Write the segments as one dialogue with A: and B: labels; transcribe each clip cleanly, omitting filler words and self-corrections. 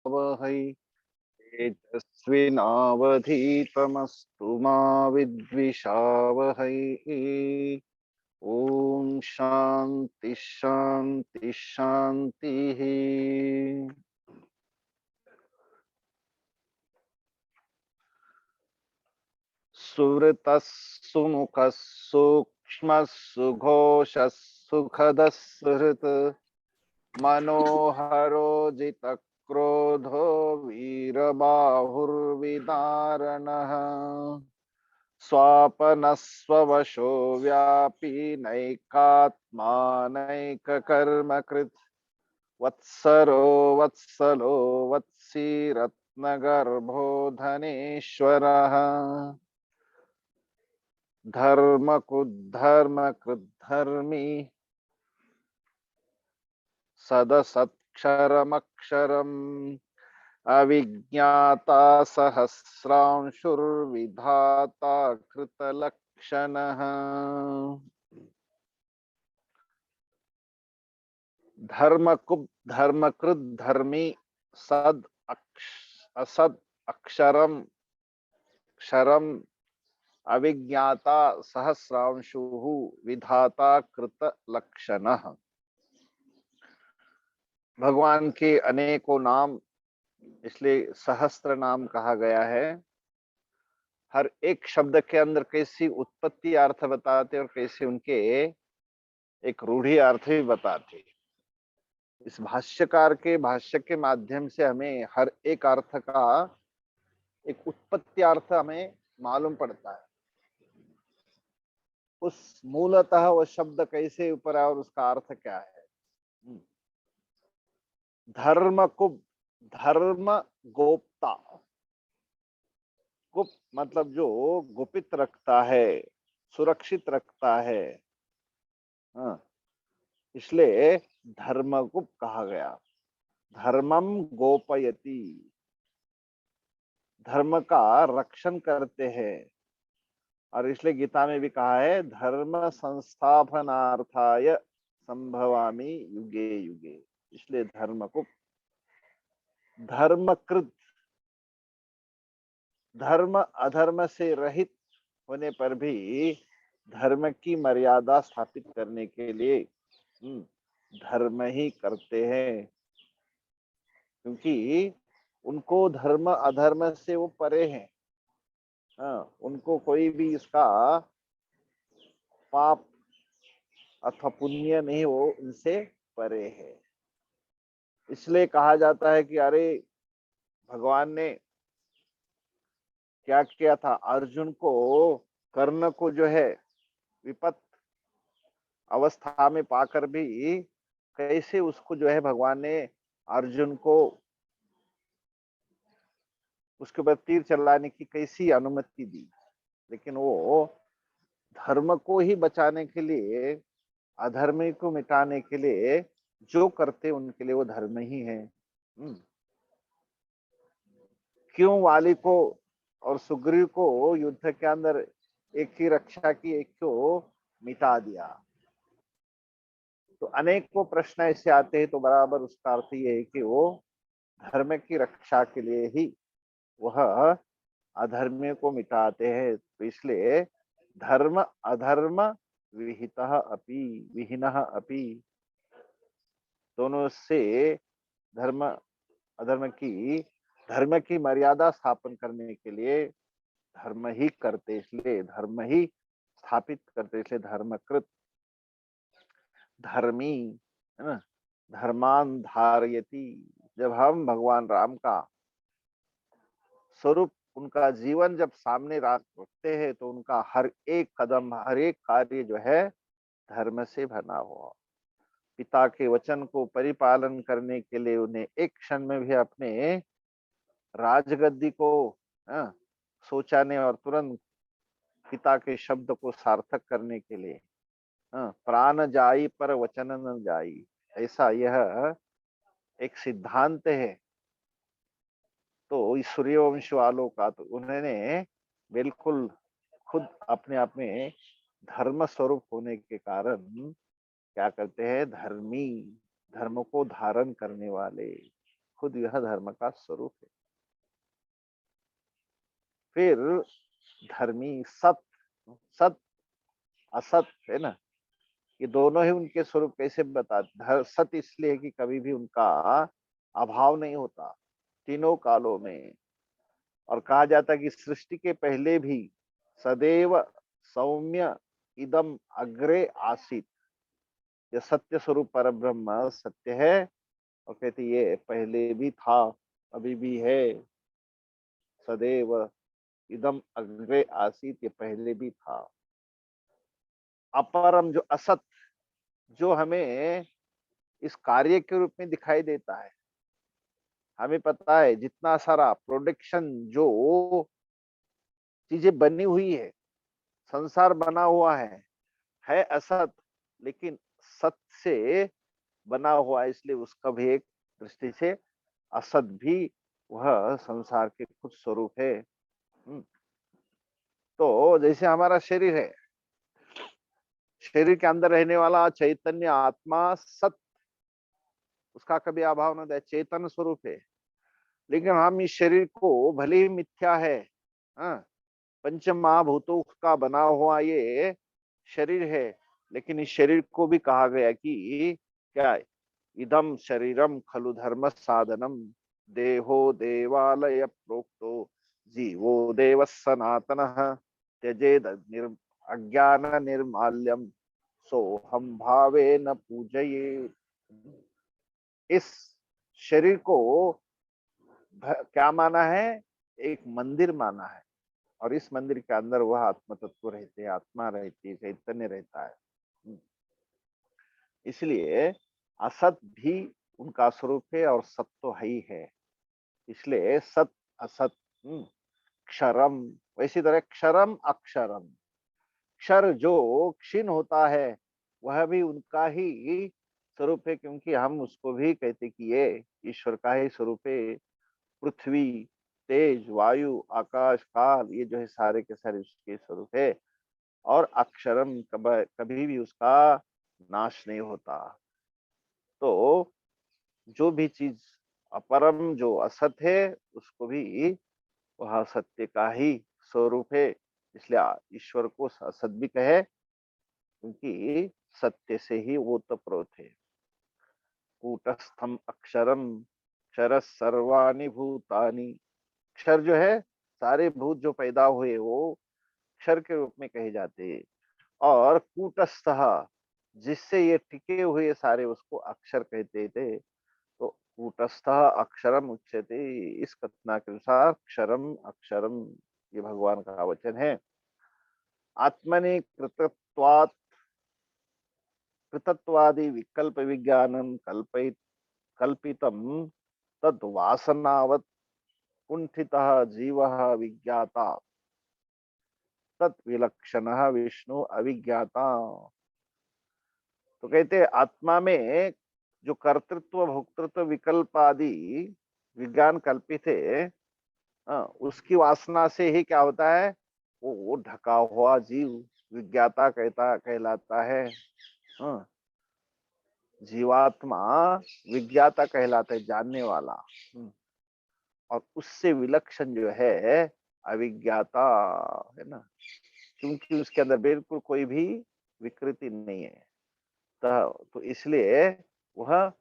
A: वहै तेजस्विनावधीतमस्तु मा विद्विषावहै। ओम शांति शांति शांति। सुवृतः सुमुखः सूक्ष्मः सुघोषः सुखदः मनोहरो जितक्रोधो वीरबाहुर्विदारणः स्वापनस्ववशो व्यापी नैकात्मा नैककर्मकृत् वत्सरो वत्सलो वत्सी रत्नगर्भो धनेश्वरः धर्मकृद्धर्मकृद्धर्मी सदसत्क्षरमक्षरम् अविज्ञाता सहस्रांशुर्विधाता कृतलक्षणः धर्मकृद्धर्मी सद असद अक्षरम क्षरम अविज्ञाता सहस्रांशुः विधाता कृत लक्षणः। भगवान के अनेकों नाम इसलिए सहस्त्र नाम कहा गया है। हर एक शब्द के अंदर कैसी उत्पत्ति अर्थ बताते और कैसे उनके एक रूढ़ी अर्थ भी बताते। इस भाष्यकार के भाष्य के माध्यम से हमें हर एक अर्थ का एक उत्पत्ति अर्थ हमें मालूम पड़ता है। उस मूलतः वो शब्द कैसे ऊपर है और उसका अर्थ क्या है। धर्म कुब धर्म गोप्ता। गुप्त मतलब जो गुपित रखता है, सुरक्षित रखता है। हाँ, इसलिए धर्मगुप्त कहा गया। धर्मम गोपयति, धर्म का रक्षण करते हैं। और इसलिए गीता में भी कहा है धर्म संस्थापनार्थाय संभवामि युगे युगे। इसलिए धर्मगुप्त। धर्मकृत, धर्म अधर्म से रहित होने पर भी धर्म की मर्यादा स्थापित करने के लिए धर्म ही करते हैं, क्योंकि उनको धर्म अधर्म से वो परे हैं। हाँ, उनको कोई भी इसका पाप अथवा पुण्य नहीं, वो उनसे परे है। इसलिए कहा जाता है कि अरे भगवान ने क्या किया था, अर्जुन को कर्ण को जो है विपत अवस्था में पाकर भी कैसे उसको जो है भगवान ने अर्जुन को उसके ऊपर तीर चलाने की कैसी अनुमति दी। लेकिन वो धर्म को ही बचाने के लिए, अधर्म को मिटाने के लिए जो करते उनके लिए वो धर्म ही है। क्यों वाली को और सुग्रीव को युद्ध के अंदर एक की रक्षा की, एक को मिटा दिया। तो अनेक को प्रश्न ऐसे आते हैं, तो बराबर उसका अर्थ ये है कि वो धर्म की रक्षा के लिए ही वह अधर्म को मिटाते हैं। तो इसलिए धर्म अधर्म विहितः अपि विहीनः अपि, दोनों से धर्म अधर्म की, धर्म की मर्यादा स्थापन करने के लिए धर्म ही करते, इसलिए धर्म ही स्थापित करते, इसलिए धर्मकृत धर्मी है ना। धर्मान धारयति, जब हम भगवान राम का स्वरूप, उनका जीवन जब सामने रखते हैं तो उनका हर एक कदम, हर एक कार्य जो है धर्म से भरा हुआ। पिता के वचन को परिपालन करने के लिए उन्हें एक क्षण में भी अपने राजगद्दी को सोचा नहीं, और तुरंत पिता के शब्द को सार्थक करने के लिए प्राण जाई पर वचन न जाई, ऐसा यह एक सिद्धांत है। तो इस सूर्यवंश वालों का तो उन्होंने बिल्कुल खुद अपने आप में धर्म स्वरूप होने के कारण क्या करते हैं, धर्मी, धर्म को धारण करने वाले। खुद यह धर्म का स्वरूप है। फिर धर्मी सत, सत असत है ना, ये दोनों ही उनके स्वरूप कैसे बता। सत इसलिए है कि कभी भी उनका अभाव नहीं होता तीनों कालों में। और कहा जाता है कि सृष्टि के पहले भी सदैव सौम्य इदम अग्रे आसीत, ये सत्य स्वरूप पर ब्रह्म सत्य है। और कहते ये पहले भी था, अभी भी है। सदैव इदम अग्रे आसीत, ये पहले भी था। अपरम जो असत, जो हमें इस कार्य के रूप में दिखाई देता है, हमें पता है जितना सारा प्रोडक्शन जो चीजें बनी हुई है, संसार बना हुआ है असत, लेकिन सत से बना हुआ है, इसलिए उसका भी एक दृष्टि से असत भी वह संसार के कुछ स्वरूप है। तो जैसे हमारा शरीर है, शरीर के अंदर रहने वाला चैतन्य आत्मा सत, उसका कभी अभाव न दे, चेतन स्वरूप है। लेकिन हम इस शरीर को भले ही मिथ्या है, हाँ, पंच महाभूतों का बना हुआ ये शरीर है, लेकिन इस शरीर को भी कहा गया कि क्या, इदम शरीरम खलु धर्म साधनम, देहो देवालय प्रोक्तो जीवो देव सनातन, त्यजेद अज्ञान निर्माल्यम सोहम भावे न पूजये। इस शरीर को क्या माना है, एक मंदिर माना है, और इस मंदिर के अंदर वह आत्म तत्व रहते हैं, आत्मा रहती है, चैतन्य रहता है। इसलिए असत भी उनका स्वरूप है और सत तो है ही है। इसलिए सत असत, क्षरम, वैसी तरह क्षरम अक्षरम, क्षर जो क्षीण होता है वह भी उनका ही स्वरूप है, क्योंकि हम उसको भी कहते कि ये ईश्वर का ही स्वरूप है। पृथ्वी, तेज, वायु, आकाश, काल, ये जो है सारे के सारे उसके स्वरूप है। और अक्षरम, कभी भी उसका नाश नहीं होता। तो जो भी चीज अपरम जो असत है, उसको भी वह सत्य का ही स्वरूप है। इसलिए ईश्वर को असत भी कहे, क्योंकि सत्य से ही वो तो प्रोत है। कूटस्थम अक्षरम क्षर सर्वाणि भूतानि, क्षर जो है सारे भूत जो पैदा हुए वो क्षर के रूप में कहे जाते हैं। और कूटस्थ, जिससे ये टिके हुए सारे, उसको अक्षर कहते थे। तो कूटस्थ अक्षरम उच्यते, इस कथना के अनुसार क्षरम अक्षरम, ये भगवान का वचन है। आत्मनि कृतत्वात् कृतत्वादि विकल्प विज्ञानम कल्पितम तद वासनावत कुंठितः जीवः विज्ञाता तत् विलक्षणः विष्णु अविज्ञाता। तो कहते हैं आत्मा में जो कर्तृत्व भोक्तृत्व विकल्प आदि विज्ञान कल्पित है, उसकी वासना से ही क्या होता है, वो ढका हुआ जीव विज्ञाता कहलाता है। हाँ, जीवात्मा विज्ञाता कहलाता है, जानने वाला। और उससे विलक्षण जो है अविज्ञाता, है ना, क्योंकि उसके अंदर बिल्कुल कोई भी विकृति नहीं है। तो इसलिए वह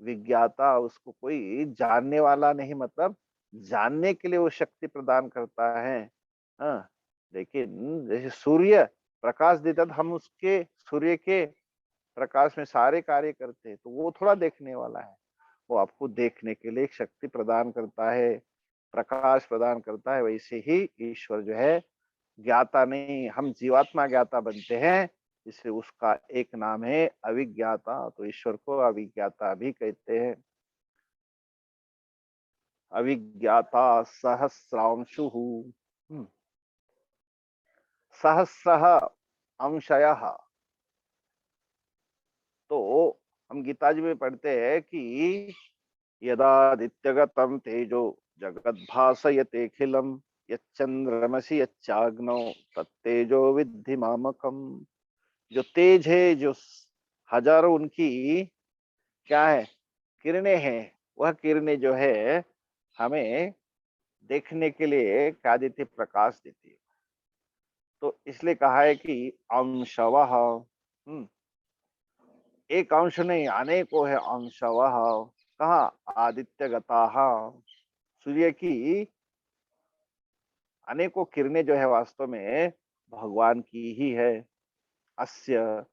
A: विज्ञाता, उसको कोई जानने वाला नहीं, मतलब जानने के लिए वो शक्ति प्रदान करता है। हाँ, लेकिन जैसे सूर्य प्रकाश देता तो हम उसके, सूर्य के प्रकाश में सारे कार्य करते हैं, तो वो थोड़ा देखने वाला है। वो आपको देखने के लिए एक शक्ति प्रदान करता है, प्रकाश प्रदान करता है। वैसे ही ईश्वर जो है ज्ञाता नहीं, हम जीवात्मा ज्ञाता बनते हैं, इसलिए उसका एक नाम है अविज्ञाता। तो ईश्वर को अविज्ञाता भी कहते हैं। अविज्ञाता सहस्रांशु, सहस्र अंशयः। तो हम गीता जी में पढ़ते हैं कि यदादित्यगतम तेजो जगत भासयतेखिलम यच्चंद्रमसि यच्चाग्नौ तत्तेजो विद्धि मामकम। जो तेज है, जो हजारों उनकी क्या है, किरणें हैं, वह किरणें जो है हमें देखने के लिए क्या देती है? प्रकाश देती है। तो इसलिए कहा है कि अंशवः, एक अंश नहीं अनेकों है अंशवः। कहा? आदित्य गताः, सूर्य की अनेकों किरणें जो है वास्तव में भगवान की ही है। अस्य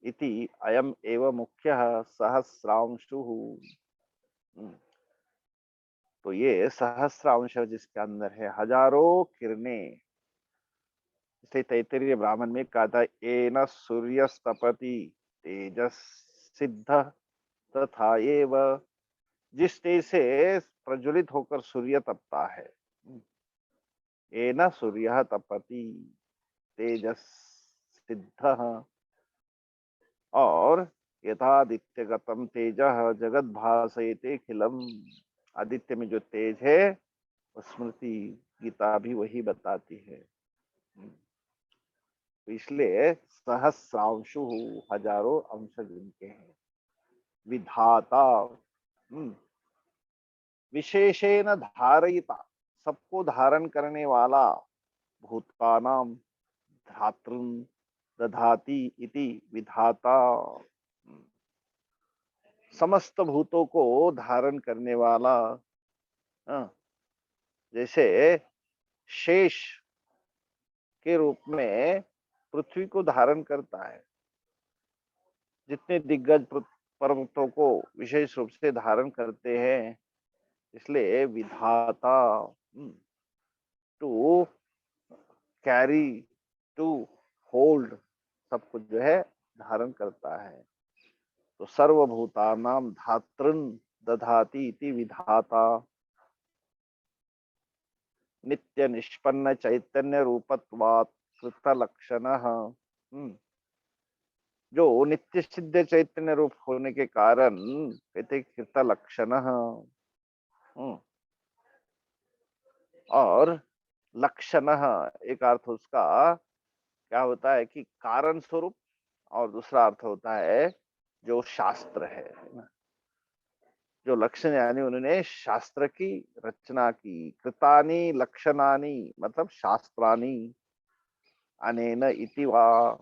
A: इति अयम एव मुख्यः सहस्रांशुः। तो ये सहस्रांश जिसके अंदर है हजारों किरणें। इसलिए तैत्तिरीय ब्राह्मण में कहा था एन सूर्यस्तपति तेजस सिद्ध तथा एव, जिस तेज से प्रज्वलित होकर सूर्य तपता है। एन सूर्य तपति तेजस सिद्ध, और यथादित्यगतम तेज जगत भासयते खिलम। आदित्य में जो तेज है वो स्मृति गीता भी वही बताती है। तो इसलिए सहस्रांशु, हजारों अंश जिनके हैं। विधाता, विशेषेण धारयिता, सबको धारण करने वाला। भूतानाम धातृन दधाति इति विधाता, समस्त भूतों को धारण करने वाला। जैसे शेष के रूप में पृथ्वी को धारण करता है, जितने दिग्गज पर्वतों को विशेष रूप से धारण करते हैं। इसलिए विधाता, टू कैरी, टू होल्ड, सब कुछ जो है धारण करता है। तो सर्वभूतानां धातृन दधाति इति विधाता। नित्य निष्पन्न चैतन्य रूपत्वात् कृत लक्षणः, जो नित्य सिद्ध चैतन्य रूप होने के कारण कहते कृत लक्षणः। और लक्षणः एक अर्थ उसका क्या होता है कि कारण स्वरूप, और दूसरा अर्थ होता है जो शास्त्र है ना। जो लक्षण यानी उन्होंने शास्त्र की रचना की। कृतानि लक्षणानि मतलब शास्त्रानि अनेन इति वा।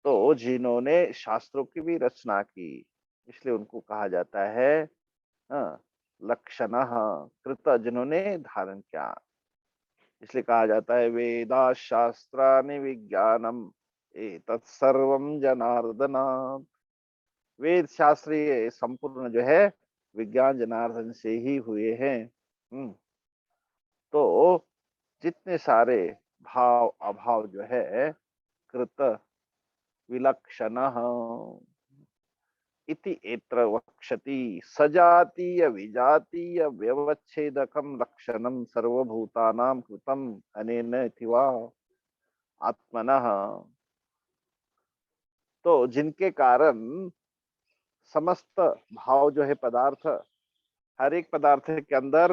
A: तो जिन्होंने शास्त्रों की भी रचना की, इसलिए उनको कहा जाता है लक्षणः, कृत जिन्होंने धारण किया। इसलिए कहा जाता है वेदा शास्त्रानि विज्ञानम एतत् सर्वं जनार्दनात्। वेद शास्त्र ये संपूर्ण जो है विज्ञान जनार्दन से ही हुए हैं। तो जितने सारे भाव अभाव जो है कृत विलक्षणः इति एत्र वक्षति। सजातीय विजातीय व्यवच्छेदकम लक्षणम सर्वभूतानां कृतम अनेन इति वा आत्मनः। तो जिनके कारण समस्त भाव जो है पदार्थ, हर एक पदार्थ के अंदर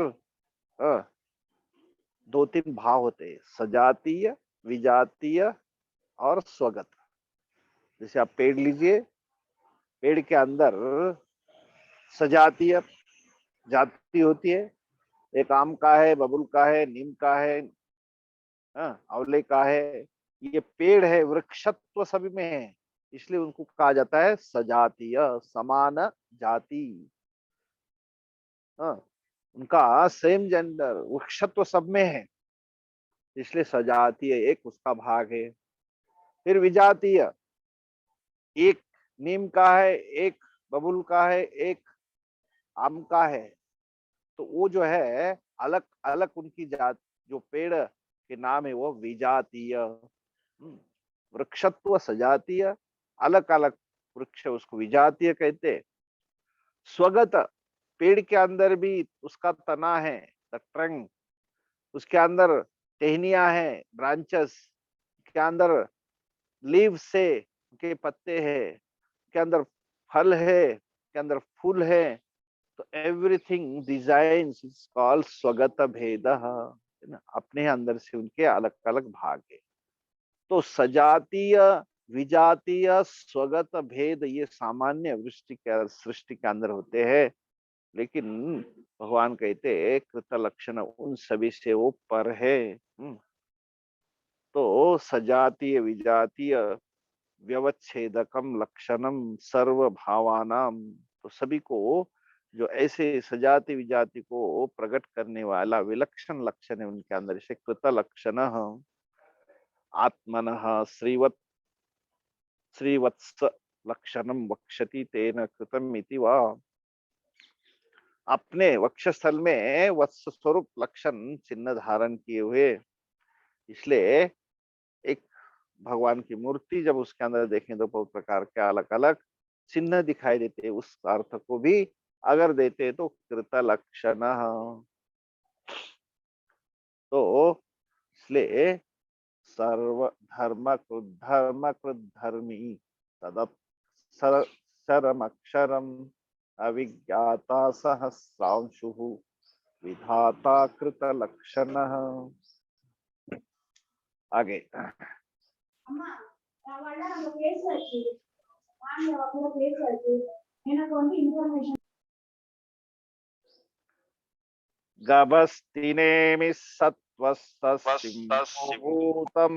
A: दो तीन भाव होते हैं, सजातीय, विजातीय और स्वगत। जैसे आप पेड़ लीजिए, पेड़ के अंदर सजातीय जाति होती है, एक आम का है, बबुल का है, नीम का है, आंवले का है। ये पेड़ है, वृक्षत्व सभी में है, इसलिए उनको कहा जाता है सजातीय, समान जाति। उनका सेम जेंडर, वृक्षत्व सब में है, इसलिए सजातीय एक उसका भाग है। फिर विजातीय, एक नीम का है, एक बबुल का है, एक आम का है। तो वो जो है अलग अलग उनकी जात, जो पेड़ के नाम है वो विजातीय। वृक्षत्व सजातीय, अलग अलग वृक्ष उसको विजातीय कहते। स्वगत, पेड़ के अंदर भी उसका तना है, द ट्रंक, उसके अंदर टहनियां हैं, ब्रांचेस के अंदर लीव से के पत्ते हैं, के अंदर फल है, के अंदर फूल है। तो एवरीथिंग डिजाइन इज कॉल्ड स्वगत भेद, अपने अंदर से उनके अलग अलग भाग है। तो सजातीय विजातीय स्वगत भेद ये सामान्य सृष्टि के अंदर होते हैं, लेकिन भगवान कहते कृत लक्षण उन सभी से वो पर है। तो सजातीय विजातीय व्यवच्छेदकम लक्षणम सर्व भावानाम, तो सभी को जो ऐसे सजाति विजाति को प्रकट करने वाला विलक्षण लक्षण है उनके अंदर से कृत लक्षण आत्मनः श्रीवत्स लक्षणम वक्षति तेन कृतम इति वा। अपने वक्षस्थल में वत्स स्वरूप लक्षण चिन्ह धारण किए हुए, इसलिए एक भगवान की मूर्ति जब उसके अंदर देखें तो बहुत प्रकार के अलग अलग चिन्ह दिखाई देते हैं, उस अर्थ को भी अगर देते तो कृत लक्षण। तो इसलिए सर्व धर्म कृत धर्मी तदक्षरमक्षरम अविज्ञाता सहस्रांशु विधाता कृत लक्षण। आगे
B: அம்மா நான் வந்தா நம்ம பேசுறது மாமி அவங்க பேசுறது எனக்கு வந்து இன்ஃபர்மேஷன்
A: गभस्तिनेमि सत्त्वस्तसिंहो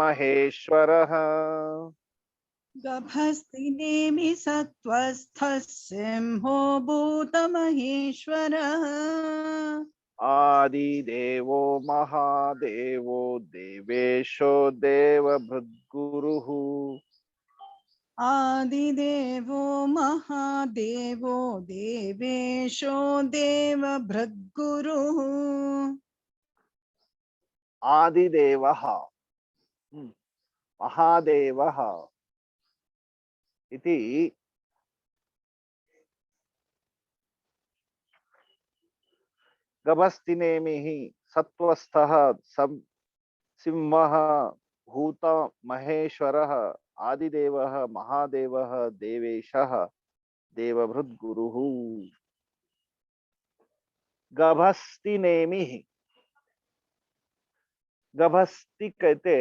A: महेश्वरः
C: गभस्तिनेमि सत्त्वस्थः सिंहो भूतमहेश्वरः
A: आदिदेवो महादेवो देवेशो देवभृद्गुरुः
C: आदिदेवो महादेवो देवेशो देवभृद्गुरुः
A: आदिदेवः महादेवः इति गभस्तिनेमिः सत्त्वस्थः सिंहः भूत महेश्वरः आदिदेवः महादेवः देवेशः देवभृद्गुरुः। गभस्तिनेमिः, गभस्ति कहते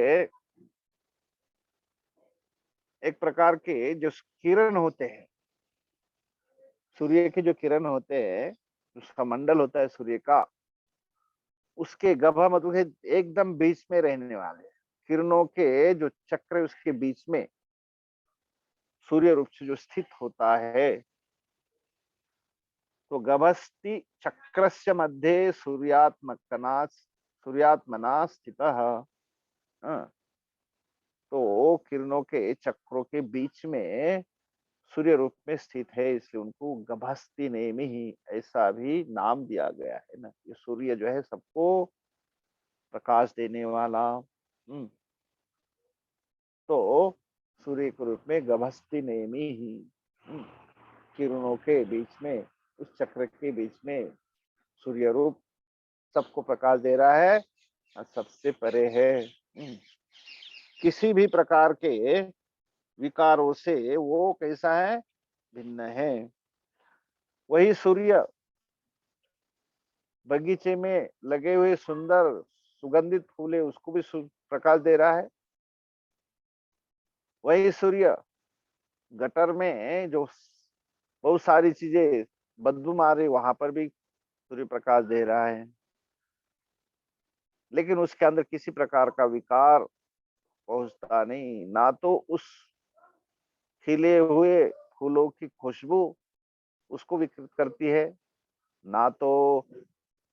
A: एक प्रकार के जो किरण होते हैं, सूर्य के जो किरण होते हैं, उसका मंडल होता है सूर्य का, उसके गभा मतलब है एकदम बीच में रहने वाले किरणों के जो चक्र उसके बीच में सूर्य रूप से जो स्थित होता है, तो गभस्ति चक्रस्य मध्ये सूर्यात्मना स्थितः। तो किरणों के चक्रों के बीच में सूर्य रूप में स्थित है, इसलिए उनको गभस्ति नेमि ही ऐसा भी नाम दिया गया है ना। ये सूर्य जो है सबको प्रकाश देने वाला, तो सूर्य के रूप में गभस्ति नेमि ही किरणों के बीच में उस चक्र के बीच में सूर्य रूप सबको प्रकाश दे रहा है और सबसे परे है। किसी भी प्रकार के विकारों से वो कैसा है, भिन्न है। वही सूर्य बगीचे में लगे हुए सुंदर सुगंधित फूले उसको भी प्रकाश दे रहा है। वही सूर्य गटर में जो बहुत सारी चीजें बदबू मार रही वहां पर भी सूर्य प्रकाश दे रहा है, लेकिन उसके अंदर किसी प्रकार का विकार पहुंचता नहीं। ना तो उस खिले हुए फूलों की खुशबू उसको विकृत करती है, ना तो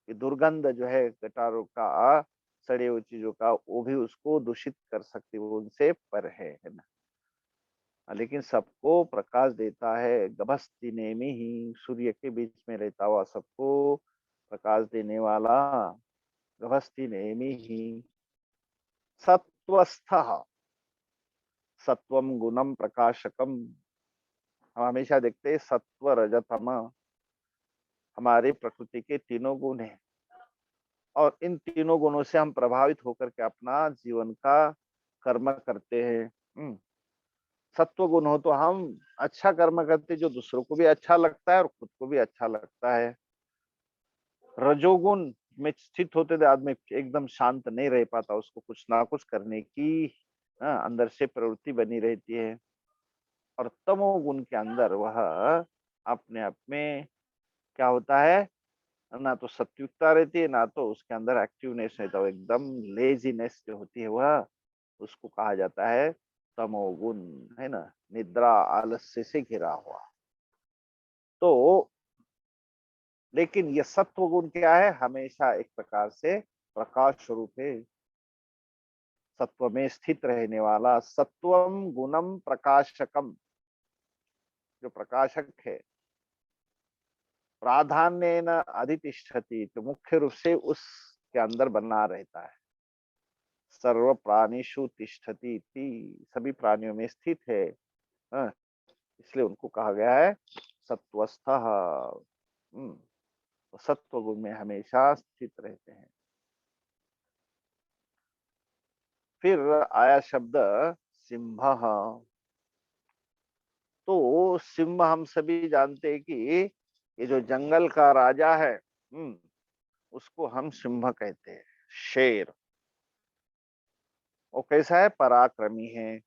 A: ये दुर्गंध जो है गटारों का सड़े हुए चीजों का वो भी उसको दूषित कर सकती, वो उनसे पर है ना। लेकिन सबको प्रकाश देता है, गभस्ति नेमि ही सूर्य के बीच में रहता हुआ सबको प्रकाश देने वाला गभस्ति नेमि ही सत्वस्थः सत्वम गुणम प्रकाशकम। हम हमेशा देखते हैं सत्व रजतम हमारे प्रकृति के तीनों गुण हैं, और इन तीनों गुणों से हम प्रभावित होकर के अपना जीवन का कर्म करते हैं। सत्व गुण हो तो हम अच्छा कर्म करते जो दूसरों को भी अच्छा लगता है और खुद को भी अच्छा लगता है। रजोगुण में स्थित होते थे आदमी एकदम शांत नहीं रह पाता, उसको कुछ ना कुछ करने की अंदर से प्रवृत्ति बनी रहती है। और तमोगुण के अंदर वह अपने आप में क्या होता है, ना तो सत्युक्ता रहती है, ना तो उसके अंदर एक्टिवनेस रहता है, एकदम लेजीनेस जो होती है वह, उसको कहा जाता है तमोगुण, है ना, निद्रा आलस्य से घिरा हुआ। तो लेकिन ये सत्व गुण क्या है, हमेशा एक प्रकार से प्रकाश स्वरूप है, सत्व में स्थित रहने वाला, सत्वम गुणम प्रकाशकम, जो प्रकाशक है, प्राधान्य न अधितिष्ठति, तो मुख्य रूप से उसके अंदर बना रहता है। सर्व प्राणीषु तिष्ठति इति, सभी प्राणियों में स्थित है, हाँ, इसलिए उनको कहा गया है सत्वस्थः। तो सत्व गुण में हमेशा स्थित रहते हैं। फिर आया शब्द सिंह। तो सिंह हम सभी जानते हैं कि ये जो जंगल का राजा है, उसको हम सिंह कहते हैं, शेर। वो कैसा है, पराक्रमी है।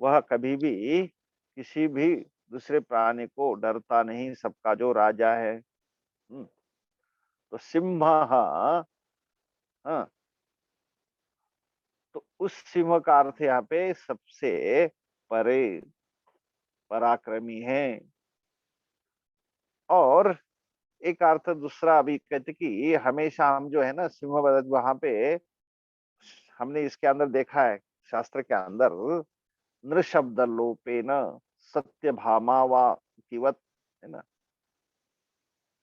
A: वह कभी भी किसी भी दूसरे प्राणी को डरता नहीं, सबका जो राजा है। तो सिंह, हाँ, तो उस सिंह का अर्थ यहाँ पे सबसे परे, पराक्रमी है। और एक अर्थ दूसरा अभी कहते कि हमेशा हम जो है ना सिंह वहां पे हमने इसके अंदर देखा है, शास्त्र के अंदर, नृशब्द लोपे न सत्य भामा वा किवत, है ना।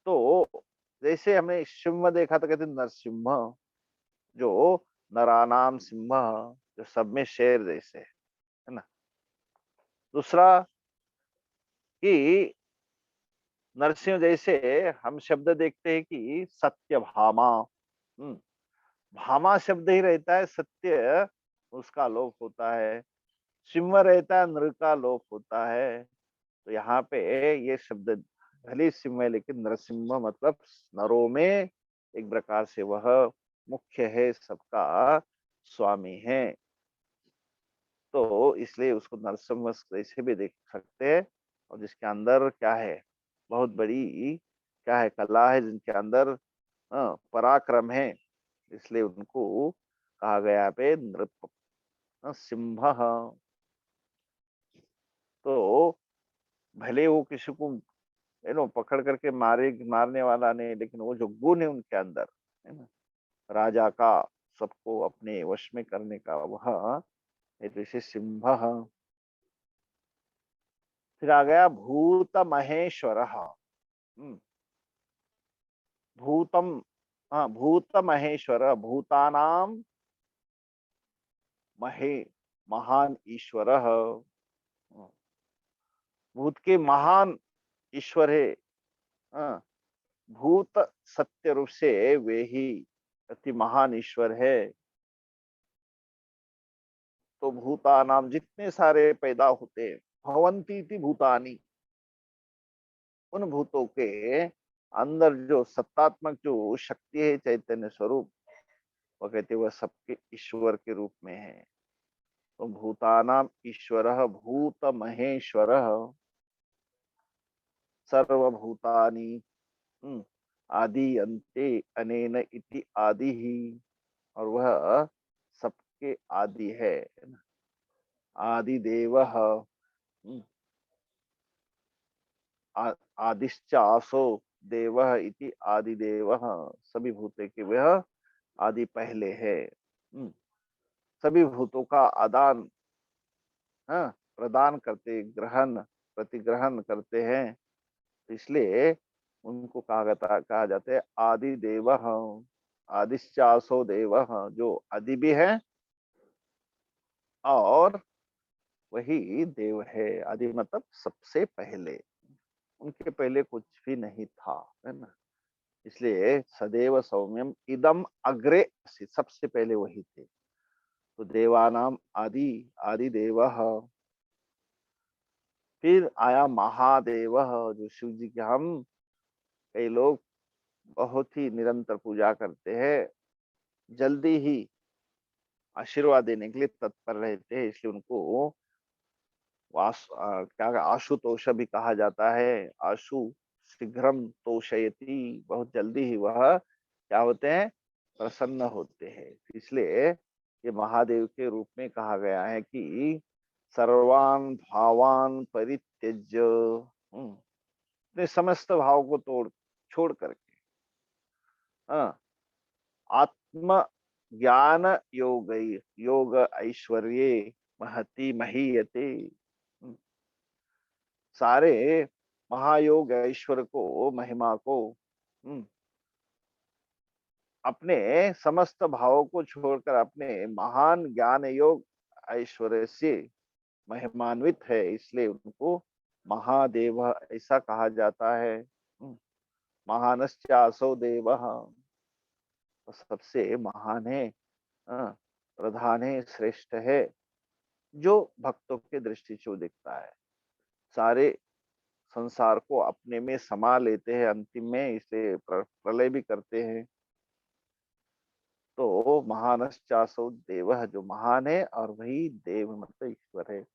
A: तो जैसे हमने सिंह देखा तो कहते नरसिंह, जो नरानाम सिंह, जो सब में शेर जैसे, है ना। दूसरा कि नरसिंह जैसे हम शब्द देखते हैं कि सत्य भामा, भामा शब्द ही रहता है, सत्य उसका लोप होता है, सिंह रहता है, नृ का लोप होता है। तो यहाँ पे ये शब्द भले सिंह है, लेकिन नरसिंह मतलब नरों में एक प्रकार से वह मुख्य है, सबका स्वामी है। तो इसलिए उसको नरसिंह जैसे भी देख सकते हैं। और जिसके अंदर क्या है, बहुत बड़ी क्या है, कला है, जिनके अंदर पराक्रम है, इसलिए उनको कहा गया पे नृप, सिंह। तो भले वो किसी को पकड़ करके मारने वाला नहीं, लेकिन वो जो गुण है उनके अंदर, है ना, राजा का सबको अपने वश में करने का, वह एक ऋषि सिंह। फिर आ गया भूत महेश्वर। भूतम, हाँ, भूत महेश्वर, भूतानाम महे, महान ईश्वर। भूत के महान ईश्वर है। हाँ, भूत सत्य रूप से वे ही अति महान ईश्वर है। तो भूतानाम जितने सारे पैदा होते हैं, भवंती थी भूतानी, उन भूतों के अंदर जो सत्तात्मक जो शक्ति है, चैतन्य स्वरूप, वो कहते वह सबके ईश्वर के रूप में है। तो भूतानाम ईश्वर भूत महेश्वर, सर्वभूतानि आदि अंते अनेन इति आदि ही, और वह सबके आदि है, आदि देव, आदिश्च आसो देव इति आदि देव, सभी भूते के वह आदि पहले है। सभी भूतों का आदान, प्रदान करते, ग्रहण प्रतिग्रहण करते हैं, तो इसलिए उनको कहा जाता है आदि देव। आदिश्चासो देव, जो आदि भी है और वही देव है। आदि मतलब सबसे पहले, उनके पहले कुछ भी नहीं था, है ना। इसलिए सदैव सौम्यम इदम अग्रे अस्ति, सबसे पहले वही थे। तो देवानाम आदि, आदि देव। फिर आया महादेव, जो शिव जी के हम कई लोग बहुत ही निरंतर पूजा करते हैं, जल्दी ही आशीर्वाद देने के लिए तत्पर रहते हैं, इसलिए उनको क्या आशुतोष भी कहा जाता है। आशु शीघ्रम तोषयति, बहुत जल्दी ही वह क्या होते हैं, प्रसन्न होते हैं। इसलिए ये महादेव के रूप में कहा गया है कि सर्वान भावान परित्यज्य, अपने समस्त भाव को छोड़ करके, हाँ, आत्म ज्ञान योग ऐश्वर्ये महति महीयते, सारे महायोग ऐश्वर्य को, महिमा को, अपने समस्त भावों को छोड़कर अपने महान ज्ञान योग ऐश्वर्य से महिमान्वित है, इसलिए उनको महादेव ऐसा कहा जाता है। महानश्चासो देव, तो सबसे महान है, प्रधान है, श्रेष्ठ है, जो भक्तों के दृष्टि से दिखता है, सारे संसार को अपने में समा लेते हैं अंतिम में, इसे प्रलय भी करते हैं। तो महानश्चासो देव, जो महान है और वही देव मतलब ईश्वर है,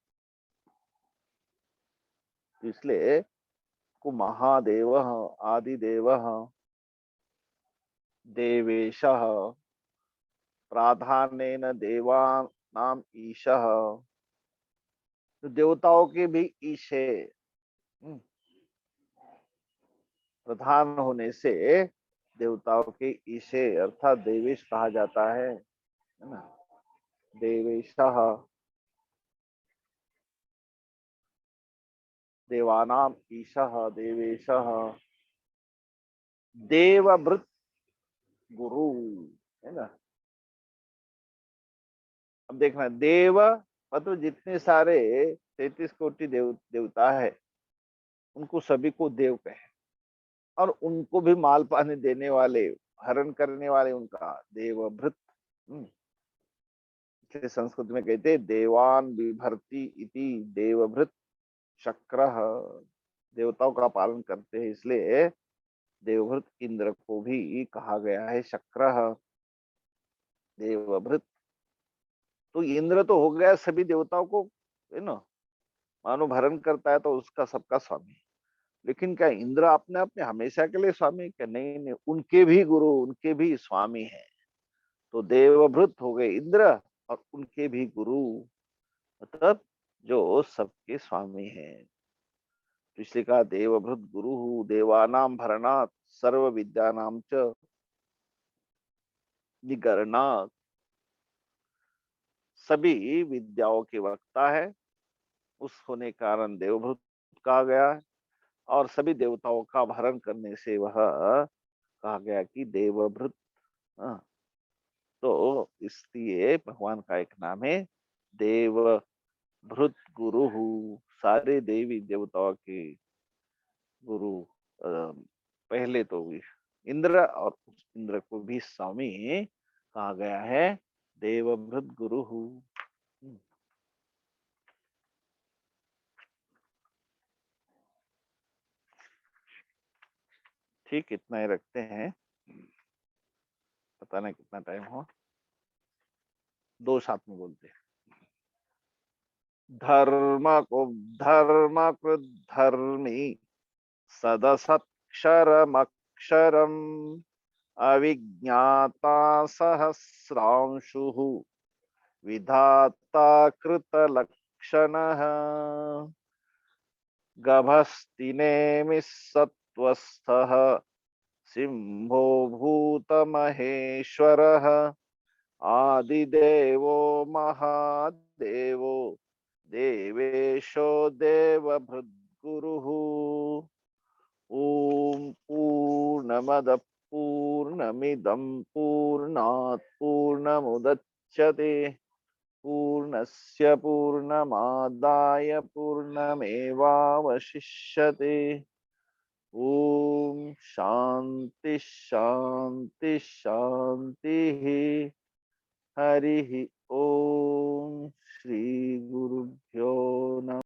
A: इसलिए को महादेव आदिदेव देवेशः प्राधान्येन देवानाम ईशः, तो देवताओं के भी ईश है, प्रधान होने से देवताओं के ईशे अर्थात देवेश कहा जाता है ना। देवेशः देवानाम ईशः देवेशः देवभृत गुरु, है ना। अब देखना, देव मतलब जितने सारे 33 कोटि देवता है, उनको सभी को देव कहे, और उनको भी माल पानी देने वाले, हरण करने वाले उनका देवभृत। इसलिए संस्कृत में कहते हैं देवान बिभर्ति इति देवभृत शक्र, देवताओं का पालन करते हैं, इसलिए देवभृत इंद्र को भी कहा गया है शक्र देवभृत। तो इंद्र तो हो गया सभी देवताओं को, है ना, मानो भरण करता है तो उसका सबका स्वामी। लेकिन क्या इंद्र अपने अपने हमेशा के लिए स्वामी? क्या नहीं, नहीं, उनके भी गुरु, उनके भी स्वामी हैं। तो देवभृत हो गए इंद्र और उनके भी गुरु, मतलब जो सबके स्वामी हैं। तो इसलिए कहा देवभृत गुरु देवानाम भरणात् सर्व विद्यानाम च निगरणात्, सभी विद्याओं के वक्ता है, उस होने कारण देवभृत कहा गया है। और सभी देवताओं का भरण करने से वह कहा गया कि देवभृत। हाँ, तो इसलिए भगवान का एक नाम है देवभृत गुरु, सारे देवी देवताओं के गुरु। पहले तो इंद्र, और उस इंद्र को भी स्वामी कहा गया है, देवभृत गुरु। ठीक, इतना ही रखते हैं, पता नहीं कितना टाइम हो, दो साथ में बोलते हैं। धर्म कृत धर्मी सदसत्क्षरमक्षरम् अविज्ञाता सहस्रांशुः विधाता कृतलक्षणः गभस्तिनेमिः सत्त्वस्थः सिंहो भूतमहेश्वरः आदिदेवो महादेवो देवेशो देवभृद्गुरुः। ओम पूर्णमद पूर्णमिदं पूर्णात् पूर्णमुदच्यते पूर्णस्य पूर्णमादाय पूर्णमेवावशिष्यते। ओम शांति शांति शांति। हरि